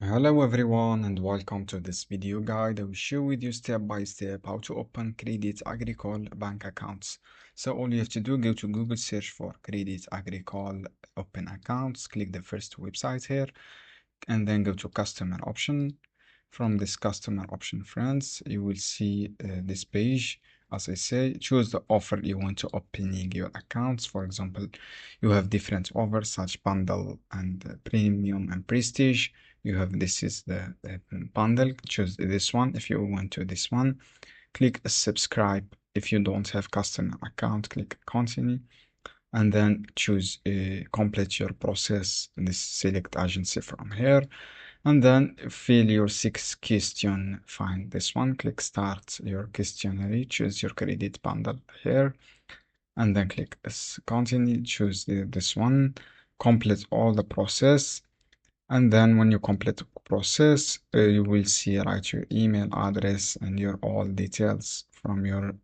Hello everyone and welcome to this video guide. I will share with you step by step how to open Credit Agricole bank accounts. So all you have to do, go to Google, search for Credit Agricole open accounts, click the first website here, and then go to customer option. From this customer option, friends, you will see this page. As I say, choose the offer you want to opening your accounts. For example, you have different offers such bundle and premium and prestige. You have this is the bundle. Choose this one if you want to this one. Click subscribe. If you don't have customer account, click continue, and then choose complete your process. This select agency from here, and then fill your 6 question. Find this one, click start your questionnaire, choose your credit bundle here, and then click continue, choose this one, complete all the process. And then when you complete the process, you will see write your email address and your all details from your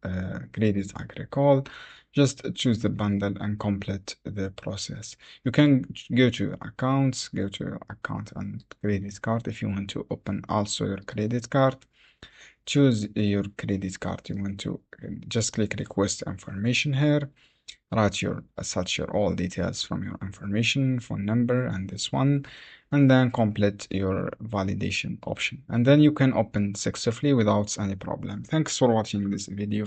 Credit Agricole. Just choose the bundle and complete the process. You can go to your accounts, go to your account and credit card if you want to open also your credit card. Choose your credit card you want to, just click request information here. Write your such your all details from your information, phone number, and this one, and then complete your validation option, and then you can open successfully without any problem. Thanks for watching this video.